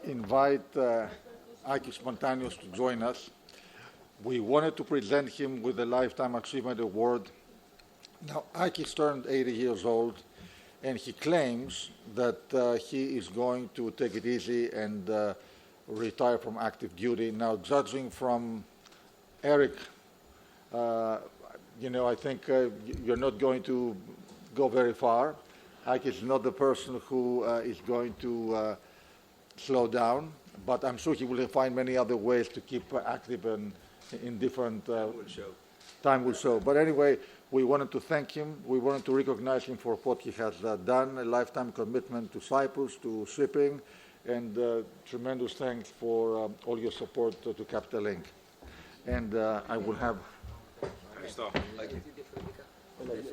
invite Acis Montanios to join us. We wanted to present him with the Lifetime Achievement Award. Now, Acis turned 80 years old, and he claims that he is going to take it easy and retire from active duty. Now, judging from Eric, I think you're not going to go very far. Acis is not the person who is going to slow down, but I'm sure he will find many other ways to keep active and in different... Time will show. But anyway, we wanted to thank him. We wanted to recognize him for what he has done, a lifetime commitment to Cyprus, to shipping, and tremendous thanks for all your support to Capital Inc. And I will have...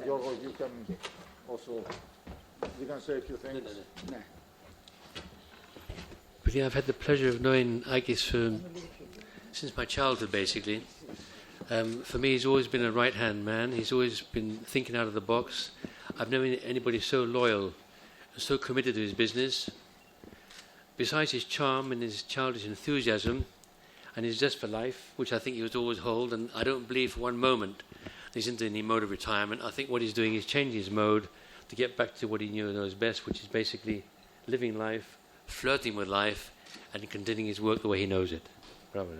Yorgo, you can also... You can say a few things. No. But yeah, I've had the pleasure of knowing Acis since my childhood, basically. For me, he's always been a right-hand man. He's always been thinking out of the box. I've never known anybody so loyal and so committed to his business. Besides his charm and his childish enthusiasm and his zest for life, which I think he was always hold, and I don't believe for one moment he's into any mode of retirement. I think what he's doing is changing his mode to get back to what he knows best, which is basically living life, flirting with life, and continuing his work the way he knows it. Bravo.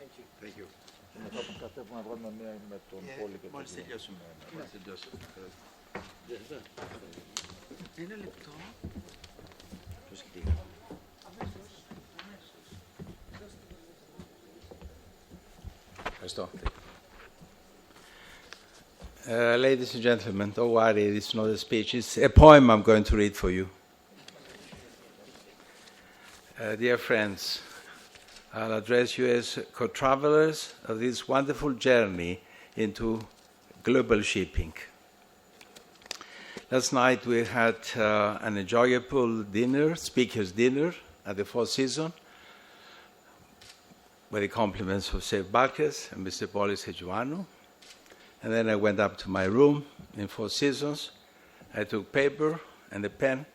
Thank you. Μόλις τελειώσουμε. Ένα λεπτό. Ευχαριστώ. Ladies and gentlemen, don't worry, it's not a speech. It's a poem I'm going to read for you. Dear friends, I'll address you as co-travelers of this wonderful journey into global shipping. Last night we had an enjoyable dinner, speaker's dinner at the Four Seasons, with the compliments of Sir Bacchus and Mr. Polis Hejuanu. And then I went up to my room in Four Seasons. I took paper and a pen,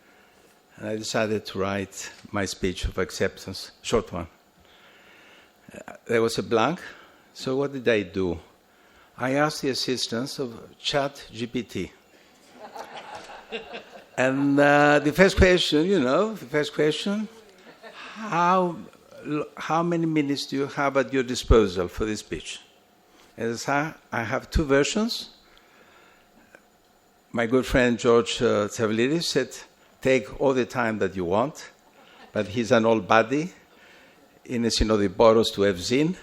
and I decided to write my speech of acceptance, short one. There was a blank, so what did I do? I asked the assistance of ChatGPT. And the first question, how many minutes do you have at your disposal for this speech? As I have two versions. My good friend George Tsavlidis said, take all the time that you want, but he's an old buddy. Είναι συνοδοιπόρος του Ευζήν.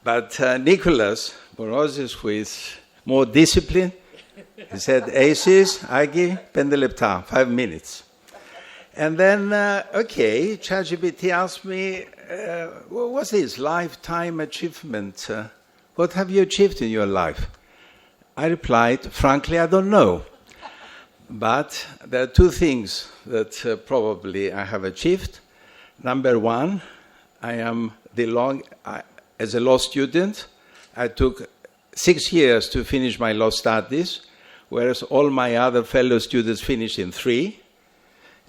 But Nicholas Bourozis, who is more disciplined, he said, Acis, Agi, 5 λεπτά, 5 minutes. And then, ChatGPT asked me, what's this lifetime achievement? What have you achieved in your life? I replied, frankly, I don't know. But there are two things that probably I have achieved. Number one, I am as a law student, I took 6 years to finish my law studies, whereas all my other fellow students finished in 3.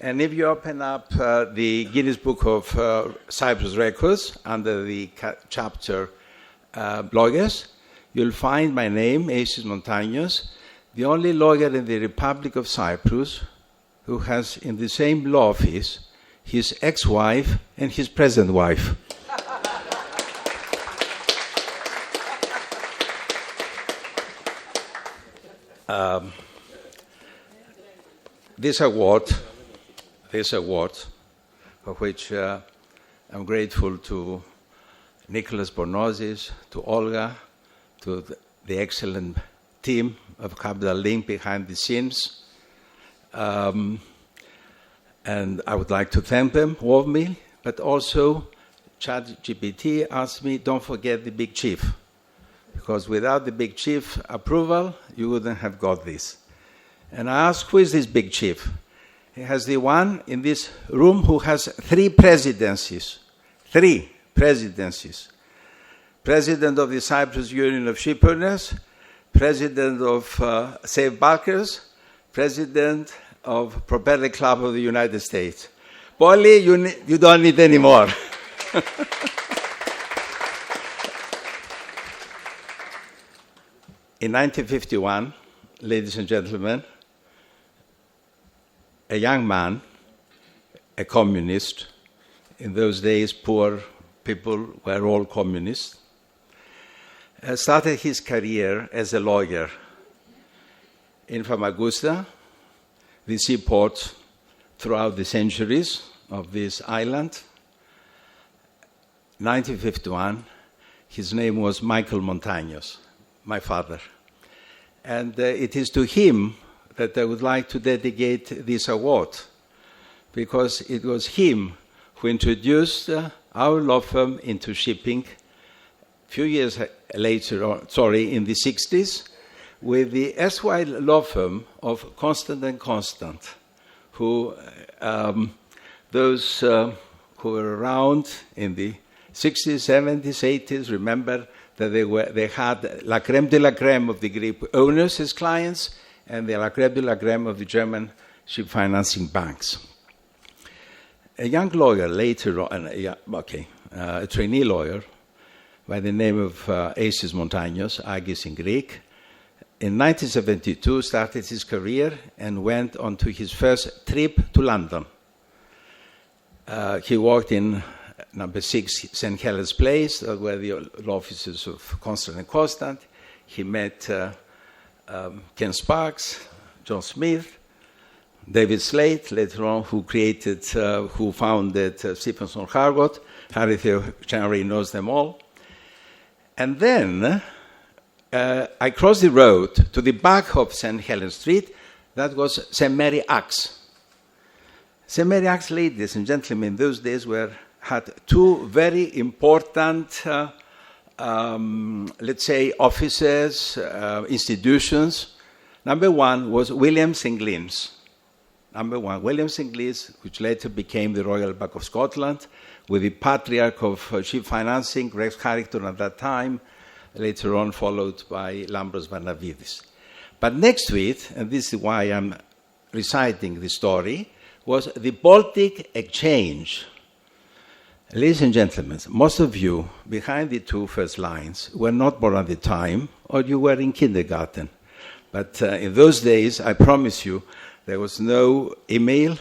And if you open up the Guinness Book of Cyprus Records under the chapter bloggers, you'll find my name, Acis Montanios, the only lawyer in the Republic of Cyprus who has in the same law office his ex-wife and his present wife. This award, for which I'm grateful to Nicholas Bourozis, to Olga, to the excellent team of Capital Link behind the scenes. And I would like to thank them warmly, but also ChatGPT asked me, don't forget the big chief, because without the big chief approval, you wouldn't have got this. And I asked, who is this big chief? He has the one in this room who has 3 presidencies. 3 presidencies. President of the Cyprus Union of Shipowners, President of Safe Bulkers, President of Propeller Club of the United States. Polly, you don't need any more. In 1951, ladies and gentlemen, a young man, a communist, in those days poor people were all communists, started his career as a lawyer in Famagusta, the seaport throughout the centuries of this island. 1951, his name was Michael Montanios, my father. And it is to him that I would like to dedicate this award, because it was him who introduced our law firm into shipping a few years later, in the 60s, with the erstwhile law firm of Constant & Constant, who those who were around in the 60s, 70s, 80s remember that they had la crème de la crème of the Greek owners as clients and the la crème de la crème of the German ship financing banks. A young lawyer later on, a trainee lawyer by the name of Acis Montanios, Acis in Greek, in 1972 started his career and went on to his first trip to London. He worked in number 6 St. Helens Place, where the law offices of Constant & Constant. He met Ken Sparks, John Smith, David Slade, later on, who founded Stephenson Hargot. Harry Theochanery knows them all. And then I crossed the road to the back of St. Helens Street. That was St. Mary Axe. St. Mary Axe, ladies and gentlemen, in those days had 2 very important, let's say, offices, institutions. Number 1 was William St. Glee's. William St. Glee's, which later became the Royal Bank of Scotland, with the patriarch of ship financing, Rex Harrington at that time, later on followed by Lambros Varnavidis. But next to it, and this is why I'm reciting the story, was the Baltic Exchange. Ladies and gentlemen, most of you behind the 2 first lines were not born at the time, or you were in kindergarten. But in those days, I promise you, there was no email,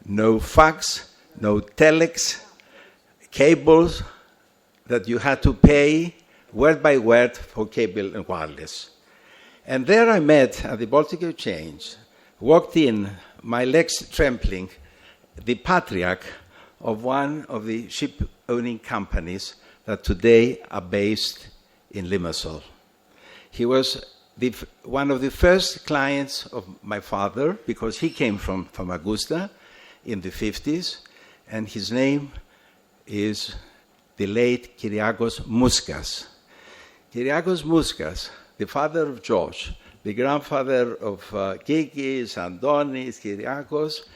no fax, no telex, cables that you had to pay word by word for cable and wireless. And there I met at the Baltic Exchange, walked in, my legs trembling, the patriarch of one of the ship-owning companies that today are based in Limassol. He was one of the first clients of my father, because he came from Famagusta in the 50s, and his name is the late Kyriakos Mouskas. Kyriakos Mouskas, the father of George, the grandfather of Kikis, Andonis, Kyriakos,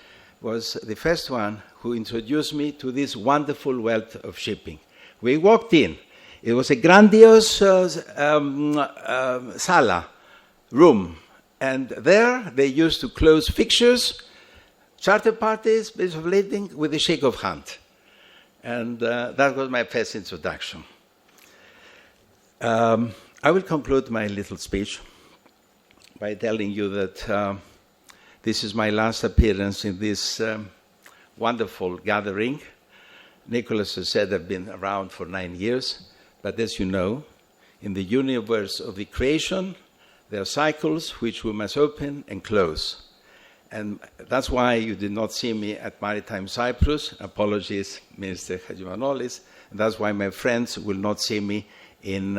was the first one who introduced me to this wonderful world of shipping. We walked in. It was a grandiose sala, room. And there they used to close fixtures, charter parties, bits of lading with a shake of hand. And that was my first introduction. I will conclude my little speech by telling you that this is my last appearance in this wonderful gathering. Nicholas has said I've been around for 9 years, but as you know, in the universe of the creation, there are cycles which we must open and close. And that's why you did not see me at Maritime Cyprus. Apologies, Minister Hadjimanolis. And that's why my friends will not see me in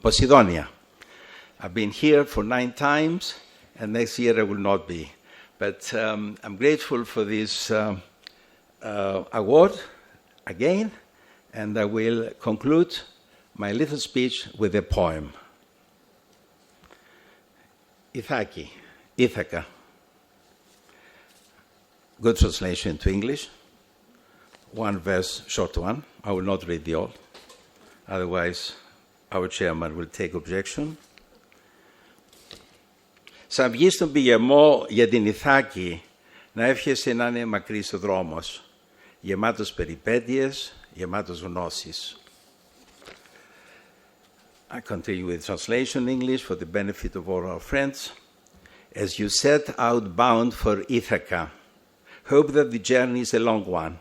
Posidonia. I've been here for 9 times, and next year I will not be. But I'm grateful for this award again, and I will conclude my little speech with a poem. Ithaki, Ithaca. good translation into English. One verse, short one. I will not read the all. Otherwise, our chairman will take objection. Σαν βγεις στον πηγεμό για την Ιθάκη, να εύχεσαι να είναι μακρύς ο δρόμος, γεμάτος περιπέτειες, γεμάτος γνώσεις. I continue with translation in English for the benefit of all our friends. As you set out bound for Ithaca, hope that the journey is a long one,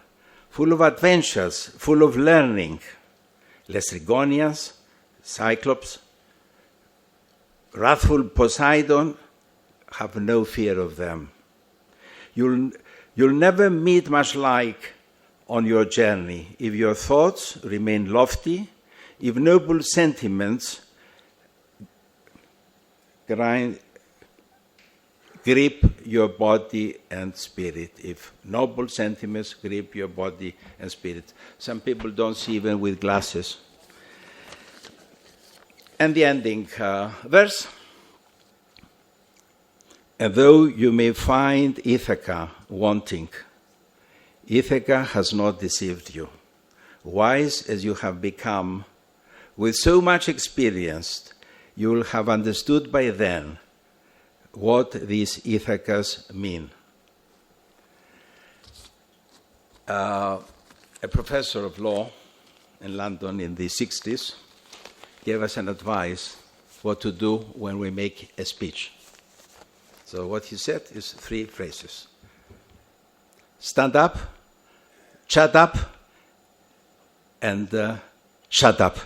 full of adventures, full of learning. Lastrygonias, Cyclops, wrathful Poseidon, have no fear of them. You'll never meet much like on your journey if your thoughts remain lofty, if noble sentiments grip your body and spirit. If noble sentiments grip your body and spirit. Some people don't see even with glasses. And the ending verse. And though you may find Ithaca wanting, Ithaca has not deceived you. Wise as you have become, with so much experience, you will have understood by then what these Ithacas mean. A professor of law in London in the 60s gave us an advice what to do when we make a speech. So what he said is 3 phrases. Stand up, shut up, and shut up.